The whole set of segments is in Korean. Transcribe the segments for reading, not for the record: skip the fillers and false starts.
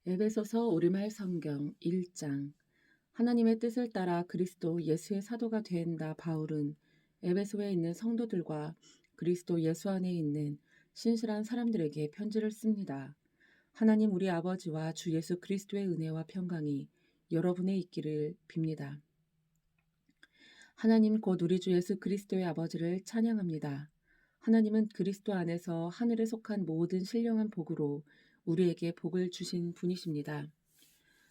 에베소서 우리말 성경 1장. 하나님의 뜻을 따라 그리스도 예수의 사도가 된 나 바울은 에베소에 있는 성도들과 그리스도 예수 안에 있는 신실한 사람들에게 편지를 씁니다. 하나님 우리 아버지와 주 예수 그리스도의 은혜와 평강이 여러분에 있기를 빕니다. 하나님 곧 우리 주 예수 그리스도의 아버지를 찬양합니다. 하나님은 그리스도 안에서 하늘에 속한 모든 신령한 복으로 우리에게 복을 주신 분이십니다.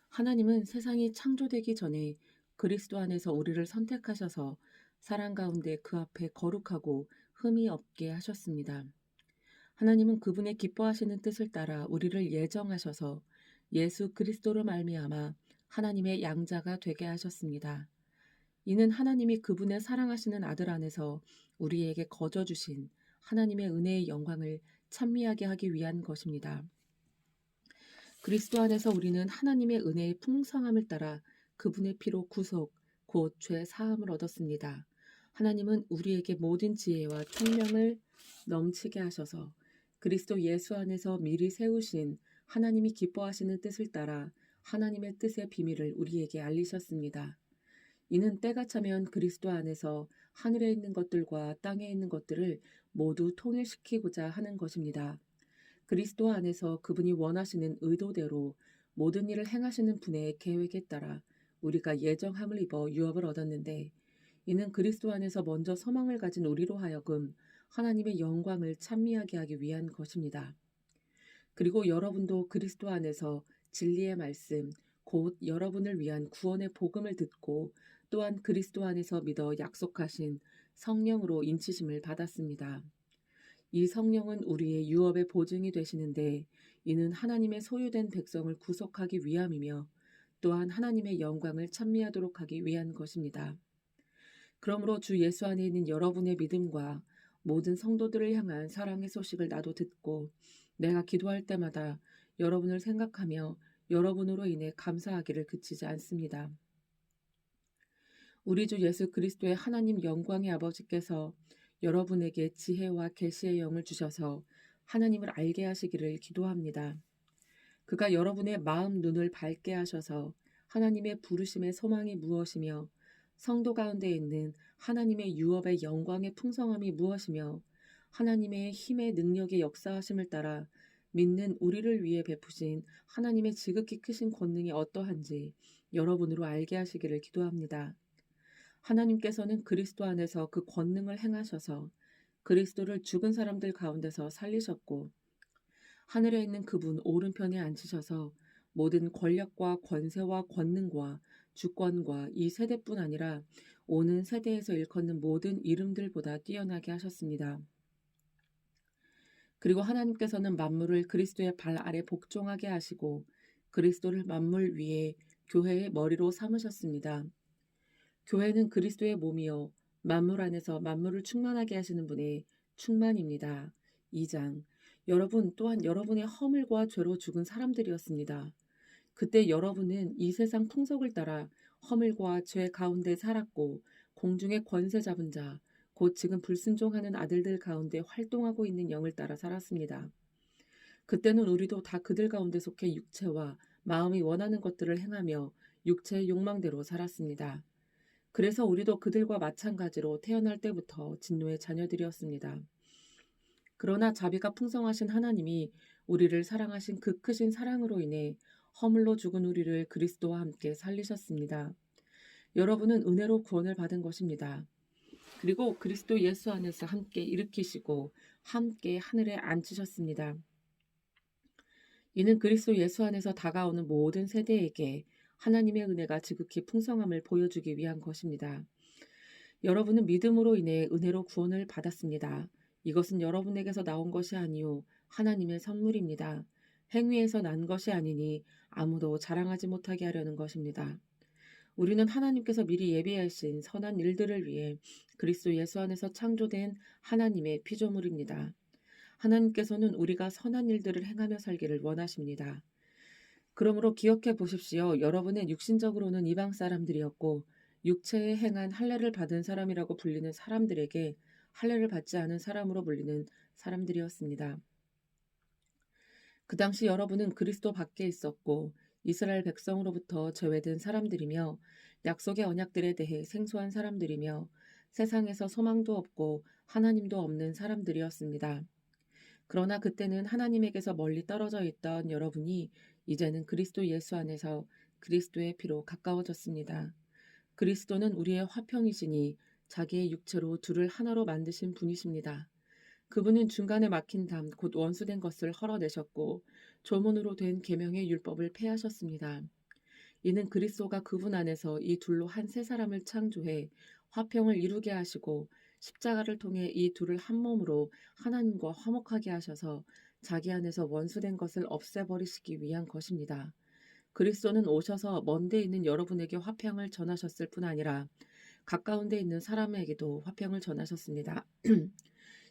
하나님은 세상이 창조되기 전에 그리스도 안에서 우리를 선택하셔서 사랑 가운데 그 앞에 거룩하고 흠이 없게 하셨습니다. 하나님은 그분의 기뻐하시는 뜻을 따라 우리를 예정하셔서 예수 그리스도로 말미암아 하나님의 양자가 되게 하셨습니다. 이는 하나님이 그분의 사랑하시는 아들 안에서 우리에게 거저 주신 하나님의 은혜의 영광을 찬미하게 하기 위한 것입니다. 그리스도 안에서 우리는 하나님의 은혜의 풍성함을 따라 그분의 피로 구속, 곧 죄 사함을 얻었습니다. 하나님은 우리에게 모든 지혜와 총명을 넘치게 하셔서 그리스도 예수 안에서 미리 세우신 하나님이 기뻐하시는 뜻을 따라 하나님의 뜻의 비밀을 우리에게 알리셨습니다. 이는 때가 차면 그리스도 안에서 하늘에 있는 것들과 땅에 있는 것들을 모두 통일시키고자 하는 것입니다. 그리스도 안에서 그분이 원하시는 의도대로 모든 일을 행하시는 분의 계획에 따라 우리가 예정함을 입어 유업을 얻었는데, 이는 그리스도 안에서 먼저 소망을 가진 우리로 하여금 하나님의 영광을 찬미하게 하기 위한 것입니다. 그리고 여러분도 그리스도 안에서 진리의 말씀, 곧 여러분을 위한 구원의 복음을 듣고 또한 그리스도 안에서 믿어 약속하신 성령으로 인치심을 받았습니다. 이 성령은 우리의 유업의 보증이 되시는데, 이는 하나님의 소유된 백성을 구속하기 위함이며 또한 하나님의 영광을 찬미하도록 하기 위한 것입니다. 그러므로 주 예수 안에 있는 여러분의 믿음과 모든 성도들을 향한 사랑의 소식을 나도 듣고 내가 기도할 때마다 여러분을 생각하며 여러분으로 인해 감사하기를 그치지 않습니다. 우리 주 예수 그리스도의 하나님 영광의 아버지께서 여러분에게 지혜와 계시의 영을 주셔서 하나님을 알게 하시기를 기도합니다. 그가 여러분의 마음 눈을 밝게 하셔서 하나님의 부르심의 소망이 무엇이며 성도 가운데 있는 하나님의 유업의 영광의 풍성함이 무엇이며 하나님의 힘의 능력의 역사하심을 따라 믿는 우리를 위해 베푸신 하나님의 지극히 크신 권능이 어떠한지 여러분으로 알게 하시기를 기도합니다. 하나님께서는 그리스도 안에서 그 권능을 행하셔서 그리스도를 죽은 사람들 가운데서 살리셨고 하늘에 있는 그분 오른편에 앉히셔서 모든 권력과 권세와 권능과 주권과 이 세대뿐 아니라 오는 세대에서 일컫는 모든 이름들보다 뛰어나게 하셨습니다. 그리고 하나님께서는 만물을 그리스도의 발 아래 복종하게 하시고 그리스도를 만물 위에 교회의 머리로 삼으셨습니다. 교회는 그리스도의 몸이요 만물 안에서 만물을 충만하게 하시는 분의 충만입니다. 2장. 여러분 또한 여러분의 허물과 죄로 죽은 사람들이었습니다. 그때 여러분은 이 세상 풍속을 따라 허물과 죄 가운데 살았고 공중의 권세 잡은 자, 곧 지금 불순종하는 아들들 가운데 활동하고 있는 영을 따라 살았습니다. 그때는 우리도 다 그들 가운데 속해 육체와 마음이 원하는 것들을 행하며 육체의 욕망대로 살았습니다. 그래서 우리도 그들과 마찬가지로 태어날 때부터 진노의 자녀들이었습니다. 그러나 자비가 풍성하신 하나님이 우리를 사랑하신 그 크신 사랑으로 인해 허물로 죽은 우리를 그리스도와 함께 살리셨습니다. 여러분은 은혜로 구원을 받은 것입니다. 그리고 그리스도 예수 안에서 함께 일으키시고 함께 하늘에 앉히셨습니다. 이는 그리스도 예수 안에서 다가오는 모든 세대에게 하나님의 은혜가 지극히 풍성함을 보여주기 위한 것입니다. 여러분은 믿음으로 인해 은혜로 구원을 받았습니다. 이것은 여러분에게서 나온 것이 아니요 하나님의 선물입니다. 행위에서 난 것이 아니니 아무도 자랑하지 못하게 하려는 것입니다. 우리는 하나님께서 미리 예비하신 선한 일들을 위해 그리스도 예수 안에서 창조된 하나님의 피조물입니다. 하나님께서는 우리가 선한 일들을 행하며 살기를 원하십니다. 그러므로 기억해 보십시오. 여러분은 육신적으로는 이방 사람들이었고 육체에 행한 할례를 받은 사람이라고 불리는 사람들에게 할례를 받지 않은 사람으로 불리는 사람들이었습니다. 그 당시 여러분은 그리스도 밖에 있었고 이스라엘 백성으로부터 제외된 사람들이며 약속의 언약들에 대해 생소한 사람들이며 세상에서 소망도 없고 하나님도 없는 사람들이었습니다. 그러나 그때는 하나님에게서 멀리 떨어져 있던 여러분이 이제는 그리스도 예수 안에서 그리스도의 피로 가까워졌습니다. 그리스도는 우리의 화평이시니 자기의 육체로 둘을 하나로 만드신 분이십니다. 그분은 중간에 막힌 담, 곧 원수된 것을 헐어내셨고 조문으로 된 계명의 율법을 폐하셨습니다. 이는 그리스도가 그분 안에서 이 둘로 한 세 사람을 창조해 화평을 이루게 하시고 십자가를 통해 이 둘을 한 몸으로 하나님과 화목하게 하셔서 자기 안에서 원수된 것을 없애버리시기 위한 것입니다. 그리스도는 오셔서 먼데 있는 여러분에게 화평을 전하셨을 뿐 아니라 가까운 데 있는 사람에게도 화평을 전하셨습니다.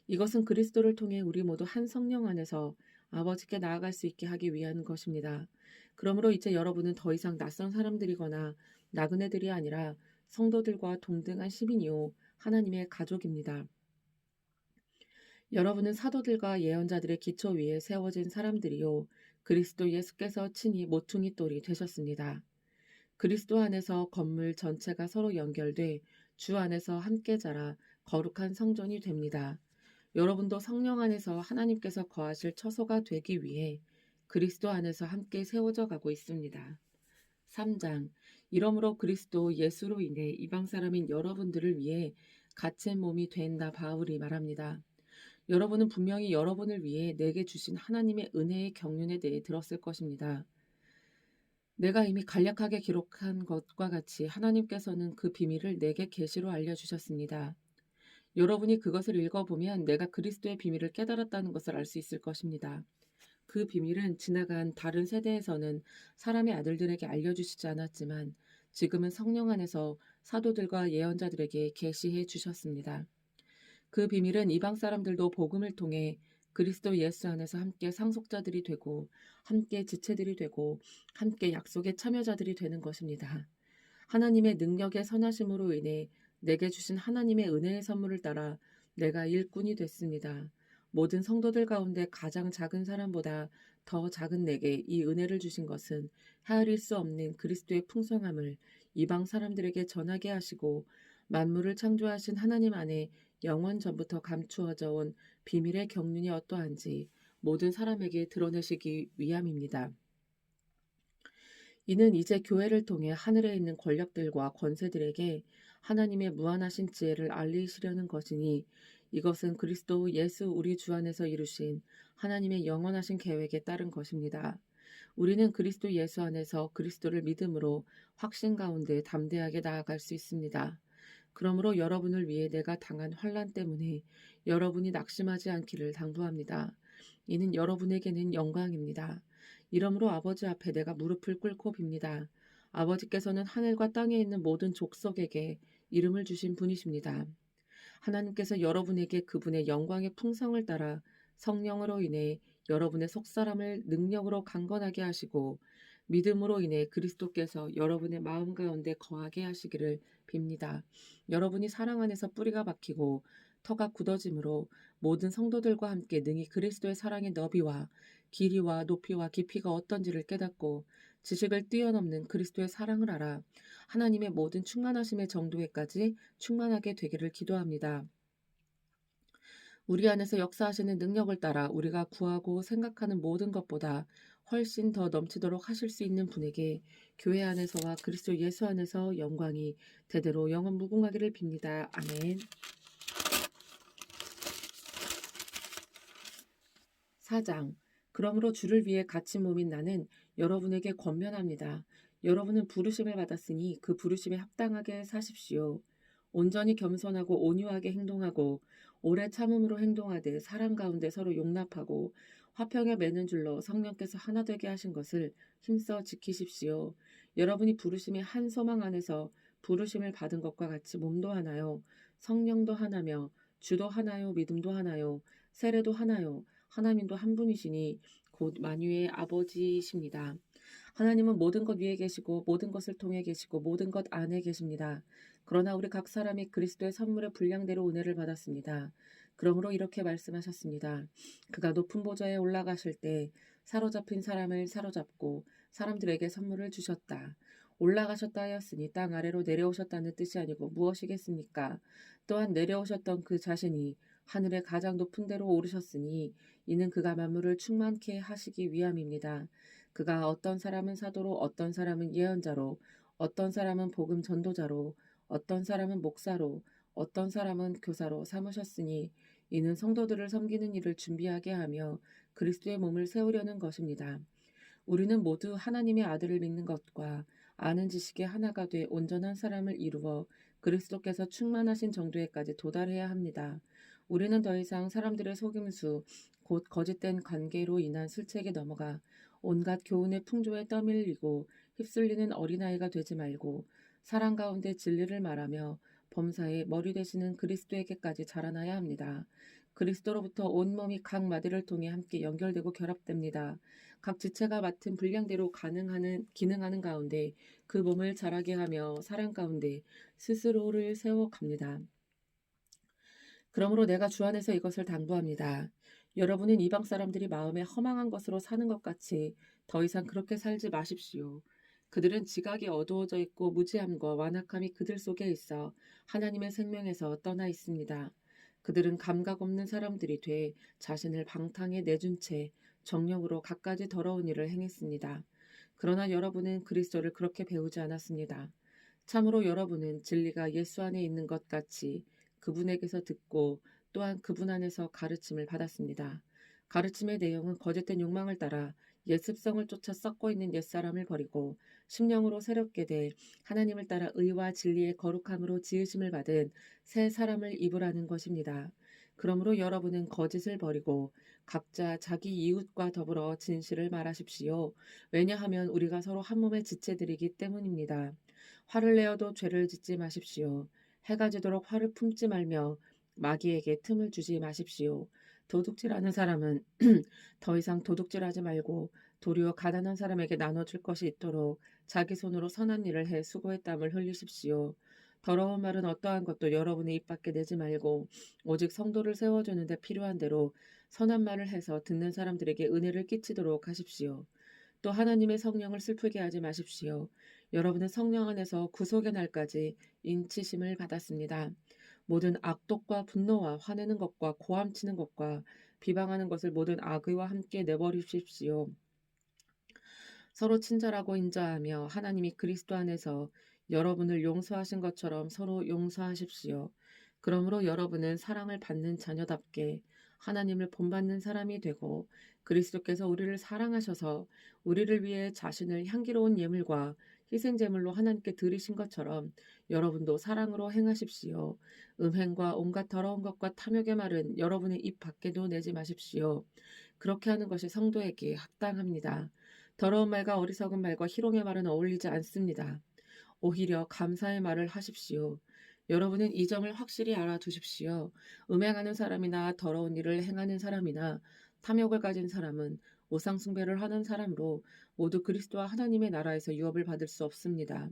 이것은 그리스도를 통해 우리 모두 한 성령 안에서 아버지께 나아갈 수 있게 하기 위한 것입니다. 그러므로 이제 여러분은 더 이상 낯선 사람들이거나 나그네들이 아니라 성도들과 동등한 시민이요 하나님의 가족입니다. 여러분은 사도들과 예언자들의 기초 위에 세워진 사람들이요 그리스도 예수께서 친히 모퉁이 돌이 되셨습니다. 그리스도 안에서 건물 전체가 서로 연결돼 주 안에서 함께 자라 거룩한 성전이 됩니다. 여러분도 성령 안에서 하나님께서 거하실 처소가 되기 위해 그리스도 안에서 함께 세워져 가고 있습니다. 3장. 이러므로 그리스도 예수로 인해 이방 사람인 여러분들을 위해 갇힌 몸이 된다 바울이 말합니다. 여러분은 분명히 여러분을 위해 내게 주신 하나님의 은혜의 경륜에 대해 들었을 것입니다. 내가 이미 간략하게 기록한 것과 같이 하나님께서는 그 비밀을 내게 계시로 알려주셨습니다. 여러분이 그것을 읽어보면 내가 그리스도의 비밀을 깨달았다는 것을 알 수 있을 것입니다. 그 비밀은 지나간 다른 세대에서는 사람의 아들들에게 알려주시지 않았지만 지금은 성령 안에서 사도들과 예언자들에게 계시해 주셨습니다. 그 비밀은 이방 사람들도 복음을 통해 그리스도 예수 안에서 함께 상속자들이 되고 함께 지체들이 되고 함께 약속의 참여자들이 되는 것입니다. 하나님의 능력의 선하심으로 인해 내게 주신 하나님의 은혜의 선물을 따라 내가 일꾼이 됐습니다. 모든 성도들 가운데 가장 작은 사람보다 더 작은 내게 이 은혜를 주신 것은 헤아릴 수 없는 그리스도의 풍성함을 이방 사람들에게 전하게 하시고 만물을 창조하신 하나님 안에 영원 전부터 감추어져 온 비밀의 경륜이 어떠한지 모든 사람에게 드러내시기 위함입니다. 이는 이제 교회를 통해 하늘에 있는 권력들과 권세들에게 하나님의 무한하신 지혜를 알리시려는 것이니 이것은 그리스도 예수 우리 주 안에서 이루신 하나님의 영원하신 계획에 따른 것입니다. 우리는 그리스도 예수 안에서 그리스도를 믿음으로 확신 가운데 담대하게 나아갈 수 있습니다. 그러므로 여러분을 위해 내가 당한 환난 때문에 여러분이 낙심하지 않기를 당부합니다. 이는 여러분에게는 영광입니다. 이러므로 아버지 앞에 내가 무릎을 꿇고 빕니다. 아버지께서는 하늘과 땅에 있는 모든 족속에게 이름을 주신 분이십니다. 하나님께서 여러분에게 그분의 영광의 풍성을 따라 성령으로 인해 여러분의 속사람을 능력으로 강건하게 하시고 믿음으로 인해 그리스도께서 여러분의 마음 가운데 거하게 하시기를 빕니다. 여러분이 사랑 안에서 뿌리가 박히고 터가 굳어짐으로 모든 성도들과 함께 능히 그리스도의 사랑의 너비와 길이와 높이와 깊이가 어떤지를 깨닫고 지식을 뛰어넘는 그리스도의 사랑을 알아 하나님의 모든 충만하심의 정도에까지 충만하게 되기를 기도합니다. 우리 안에서 역사하시는 능력을 따라 우리가 구하고 생각하는 모든 것보다 훨씬 더 넘치도록 하실 수 있는 분에게 교회 안에서와 그리스도 예수 안에서 영광이 대대로 영원 무궁하기를 빕니다. 아멘. 4장. 그러므로 주를 위해 갇힌 몸인 나는 여러분에게 권면합니다. 여러분은 부르심을 받았으니 그 부르심에 합당하게 사십시오. 온전히 겸손하고 온유하게 행동하고 오래 참음으로 행동하되 사람 가운데 서로 용납하고 화평에 매는 줄로 성령께서 하나 되게 하신 것을 힘써 지키십시오. 여러분이 부르심의 한 소망 안에서 부르심을 받은 것과 같이 몸도 하나요, 성령도 하나며 주도 하나요, 믿음도 하나요, 세례도 하나요, 하나님도 한 분이시니 곧 만유의 아버지이십니다. 하나님은 모든 것 위에 계시고 모든 것을 통해 계시고 모든 것 안에 계십니다. 그러나 우리 각 사람이 그리스도의 선물의 분량대로 은혜를 받았습니다. 그러므로 이렇게 말씀하셨습니다. 그가 높은 보좌에 올라가실 때 사로잡힌 사람을 사로잡고 사람들에게 선물을 주셨다. 올라가셨다 하였으니 땅 아래로 내려오셨다는 뜻이 아니고 무엇이겠습니까? 또한 내려오셨던 그 자신이 하늘의 가장 높은 데로 오르셨으니 이는 그가 만물을 충만케 하시기 위함입니다. 그가 어떤 사람은 사도로, 어떤 사람은 예언자로, 어떤 사람은 복음 전도자로, 어떤 사람은 목사로, 어떤 사람은 교사로 삼으셨으니 이는 성도들을 섬기는 일을 준비하게 하며 그리스도의 몸을 세우려는 것입니다. 우리는 모두 하나님의 아들을 믿는 것과 아는 지식의 하나가 돼 온전한 사람을 이루어 그리스도께서 충만하신 정도에까지 도달해야 합니다. 우리는 더 이상 사람들의 속임수, 곧 거짓된 관계로 인한 술책에 넘어가 온갖 교훈의 풍조에 떠밀리고 휩쓸리는 어린아이가 되지 말고 사랑 가운데 진리를 말하며 범사의 머리 되시는 그리스도에게까지 자라나야 합니다. 그리스도로부터 온몸이 각 마디를 통해 함께 연결되고 결합됩니다. 각 지체가 맡은 분량대로 기능하는 가운데 그 몸을 자라게 하며 사랑 가운데 스스로를 세워갑니다. 그러므로 내가 주 안에서 이것을 당부합니다. 여러분은 이방 사람들이 마음에 허망한 것으로 사는 것 같이 더 이상 그렇게 살지 마십시오. 그들은 지각이 어두워져 있고 무지함과 완악함이 그들 속에 있어 하나님의 생명에서 떠나 있습니다. 그들은 감각 없는 사람들이 돼 자신을 방탕에 내준 채 정령으로 갖가지 더러운 일을 행했습니다. 그러나 여러분은 그리스도를 그렇게 배우지 않았습니다. 참으로 여러분은 진리가 예수 안에 있는 것 같이 그분에게서 듣고 또한 그분 안에서 가르침을 받았습니다. 가르침의 내용은 거짓된 욕망을 따라 옛 습성을 쫓아 썩고 있는 옛사람을 버리고 심령으로 새롭게 돼 하나님을 따라 의와 진리의 거룩함으로 지으심을 받은 새 사람을 입으라는 것입니다. 그러므로 여러분은 거짓을 버리고 각자 자기 이웃과 더불어 진실을 말하십시오. 왜냐하면 우리가 서로 한 몸의 지체들이기 때문입니다. 화를 내어도 죄를 짓지 마십시오. 해가 지도록 화를 품지 말며 마귀에게 틈을 주지 마십시오. 도둑질하는 사람은 더 이상 도둑질하지 말고 도리어 가난한 사람에게 나눠줄 것이 있도록 자기 손으로 선한 일을 해 수고의 땀을 흘리십시오. 더러운 말은 어떠한 것도 여러분의 입 밖에 내지 말고 오직 성도를 세워주는 데 필요한 대로 선한 말을 해서 듣는 사람들에게 은혜를 끼치도록 하십시오. 또 하나님의 성령을 슬프게 하지 마십시오. 여러분은 성령 안에서 구속의 날까지 인치심을 받았습니다. 모든 악독과 분노와 화내는 것과 고함치는 것과 비방하는 것을 모든 악의와 함께 내버리십시오. 서로 친절하고 인자하며 하나님이 그리스도 안에서 여러분을 용서하신 것처럼 서로 용서하십시오. 그러므로 여러분은 사랑을 받는 자녀답게 하나님을 본받는 사람이 되고 그리스도께서 우리를 사랑하셔서 우리를 위해 자신을 향기로운 예물과 희생제물로 하나님께 드리신 것처럼 여러분도 사랑으로 행하십시오. 음행과 온갖 더러운 것과 탐욕의 말은 여러분의 입 밖에도 내지 마십시오. 그렇게 하는 것이 성도에게 합당합니다. 더러운 말과 어리석은 말과 희롱의 말은 어울리지 않습니다. 오히려 감사의 말을 하십시오. 여러분은 이 점을 확실히 알아두십시오. 음행하는 사람이나 더러운 일을 행하는 사람이나 탐욕을 가진 사람은 우상숭배를 하는 사람으로 모두 그리스도와 하나님의 나라에서 유업을 받을 수 없습니다.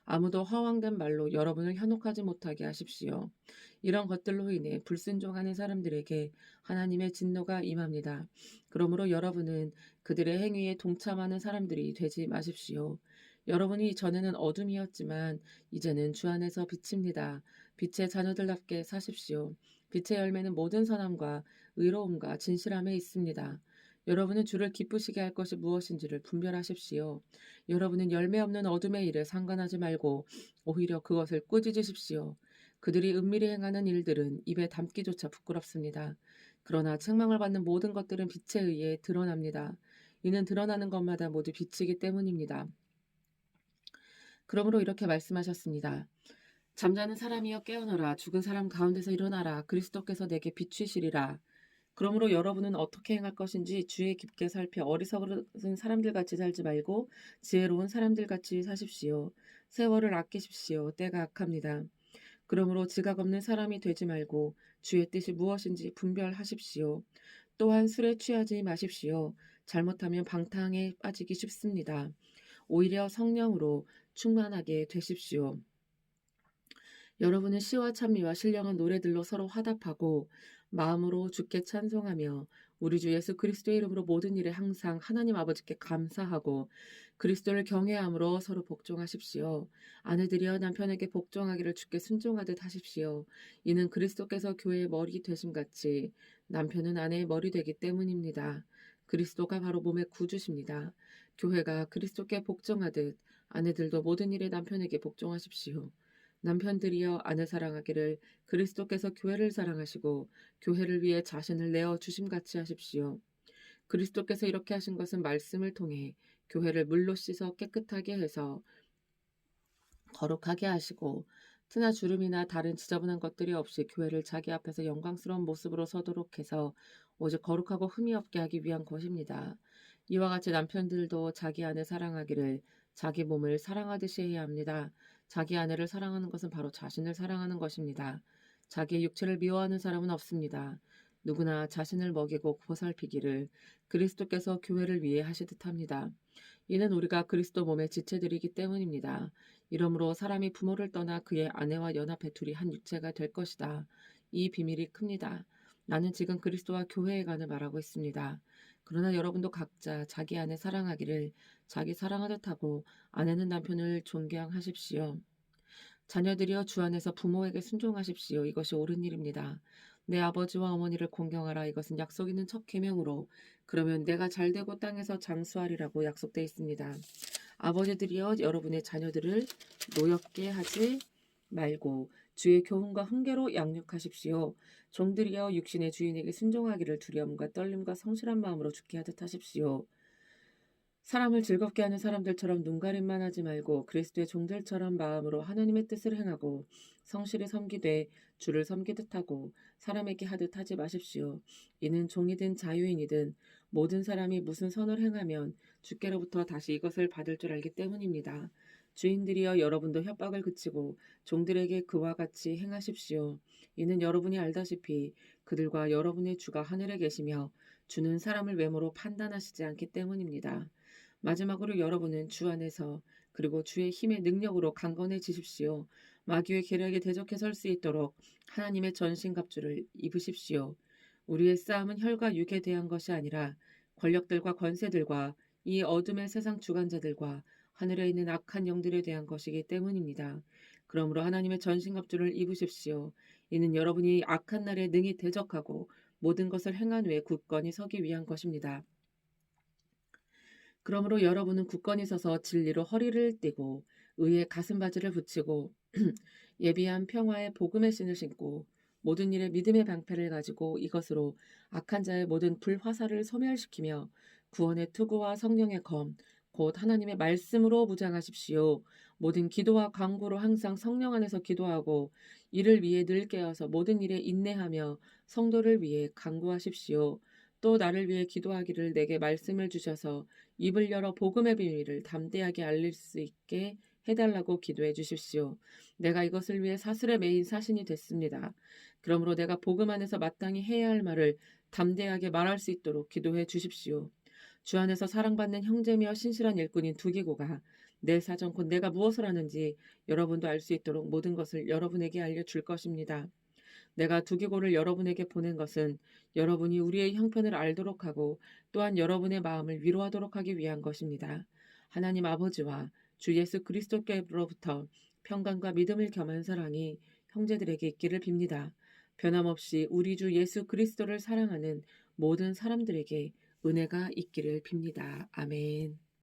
아무도 허황된 말로 여러분을 현혹하지 못하게 하십시오. 이런 것들로 인해 불순종하는 사람들에게 하나님의 진노가 임합니다. 그러므로 여러분은 그들의 행위에 동참하는 사람들이 되지 마십시오. 여러분이 전에는 어둠이었지만 이제는 주 안에서 빛입니다. 빛의 자녀들답게 사십시오. 빛의 열매는 모든 선함과 의로움과 진실함에 있습니다. 여러분은 주를 기쁘시게 할 것이 무엇인지를 분별하십시오. 여러분은 열매 없는 어둠의 일에 상관하지 말고 오히려 그것을 꾸짖으십시오. 그들이 은밀히 행하는 일들은 입에 담기조차 부끄럽습니다. 그러나 책망을 받는 모든 것들은 빛에 의해 드러납니다. 이는 드러나는 것마다 모두 빛이기 때문입니다. 그러므로 이렇게 말씀하셨습니다. 잠자는 사람이여 깨어나라. 죽은 사람 가운데서 일어나라. 그리스도께서 내게 비추시리라. 그러므로 여러분은 어떻게 행할 것인지 주의 깊게 살펴 어리석은 사람들같이 살지 말고 지혜로운 사람들같이 사십시오. 세월을 아끼십시오. 때가 악합니다. 그러므로 지각 없는 사람이 되지 말고 주의 뜻이 무엇인지 분별하십시오. 또한 술에 취하지 마십시오. 잘못하면 방탕에 빠지기 쉽습니다. 오히려 성령으로 충만하게 되십시오. 여러분은 시와 찬미와 신령한 노래들로 서로 화답하고 마음으로 주께 찬송하며 우리 주 예수 그리스도의 이름으로 모든 일에 항상 하나님 아버지께 감사하고 그리스도를 경외함으로 서로 복종하십시오. 아내들이여 남편에게 복종하기를 주께 순종하듯 하십시오. 이는 그리스도께서 교회의 머리 되심 같이 남편은 아내의 머리 되기 때문입니다. 그리스도가 바로 몸의 구주십니다. 교회가 그리스도께 복종하듯 아내들도 모든 일에 남편에게 복종하십시오. 남편들이여 아내 사랑하기를 그리스도께서 교회를 사랑하시고 교회를 위해 자신을 내어 주심같이 하십시오. 그리스도께서 이렇게 하신 것은 말씀을 통해 교회를 물로 씻어 깨끗하게 해서 거룩하게 하시고 티나 주름이나 다른 지저분한 것들이 없이 교회를 자기 앞에서 영광스러운 모습으로 서도록 해서 오직 거룩하고 흠이 없게 하기 위한 것입니다. 이와 같이 남편들도 자기 아내 사랑하기를 자기 몸을 사랑하듯이 해야 합니다. 자기 아내를 사랑하는 것은 바로 자신을 사랑하는 것입니다. 자기의 육체를 미워하는 사람은 없습니다. 누구나 자신을 먹이고 보살피기를 그리스도께서 교회를 위해 하시듯 합니다. 이는 우리가 그리스도 몸의 지체들이기 때문입니다. 이러므로 사람이 부모를 떠나 그의 아내와 연합해 둘이 한 육체가 될 것이다. 이 비밀이 큽니다. 나는 지금 그리스도와 교회에 관해 말하고 있습니다. 그러나 여러분도 각자 자기 아내 사랑하기를 자기 사랑하듯 하고 아내는 남편을 존경하십시오. 자녀들이여 주 안에서 부모에게 순종하십시오. 이것이 옳은 일입니다. 내 아버지와 어머니를 공경하라. 이것은 약속 있는 첫 계명으로 그러면 내가 잘되고 땅에서 장수하리라고 약속되어 있습니다. 아버지들이여 여러분의 자녀들을 노엽게 하지 말고 주의 교훈과 훈계로 양육하십시오. 종들이여 육신의 주인에게 순종하기를 두려움과 떨림과 성실한 마음으로 주게 하듯 하십시오. 사람을 즐겁게 하는 사람들처럼 눈가림만 하지 말고 그리스도의 종들처럼 마음으로 하나님의 뜻을 행하고 성실히 섬기되 주를 섬기듯 하고 사람에게 하듯 하지 마십시오. 이는 종이든 자유인이든 모든 사람이 무슨 선을 행하면 주께로부터 다시 이것을 받을 줄 알기 때문입니다. 주인들이여 여러분도 협박을 그치고 종들에게 그와 같이 행하십시오. 이는 여러분이 알다시피 그들과 여러분의 주가 하늘에 계시며 주는 사람을 외모로 판단하시지 않기 때문입니다. 마지막으로 여러분은 주 안에서 그리고 주의 힘의 능력으로 강건해지십시오. 마귀의 계략에 대적해 설 수 있도록 하나님의 전신갑주를 입으십시오. 우리의 싸움은 혈과 육에 대한 것이 아니라 권력들과 권세들과 이 어둠의 세상 주관자들과 하늘에 있는 악한 영들에 대한 것이기 때문입니다. 그러므로 하나님의 전신갑주를 입으십시오. 이는 여러분이 악한 날에 능히 대적하고 모든 것을 행한 후에 굳건히 서기 위한 것입니다. 그러므로 여러분은 굳건히 서서 진리로 허리를 띠고 의의 가슴바지를 붙이고 예비한 평화의 복음의 신을 신고 모든 일에 믿음의 방패를 가지고 이것으로 악한 자의 모든 불화살을 소멸시키며 구원의 투구와 성령의 검, 곧 하나님의 말씀으로 무장하십시오. 모든 기도와 간구로 항상 성령 안에서 기도하고 이를 위해 늘 깨어서 모든 일에 인내하며 성도를 위해 간구하십시오. 또 나를 위해 기도하기를 내게 말씀을 주셔서 입을 열어 복음의 비밀을 담대하게 알릴 수 있게 해달라고 기도해 주십시오. 내가 이것을 위해 사슬에 매인 사신이 됐습니다. 그러므로 내가 복음 안에서 마땅히 해야 할 말을 담대하게 말할 수 있도록 기도해 주십시오. 주 안에서 사랑받는 형제며 신실한 일꾼인 두기고가 내 사정 곧 내가 무엇을 하는지 여러분도 알 수 있도록 모든 것을 여러분에게 알려줄 것입니다. 내가 두기고를 여러분에게 보낸 것은 여러분이 우리의 형편을 알도록 하고 또한 여러분의 마음을 위로하도록 하기 위한 것입니다. 하나님 아버지와 주 예수 그리스도께로부터 평강과 믿음을 겸한 사랑이 형제들에게 있기를 빕니다. 변함없이 우리 주 예수 그리스도를 사랑하는 모든 사람들에게 은혜가 있기를 빕니다. 아멘.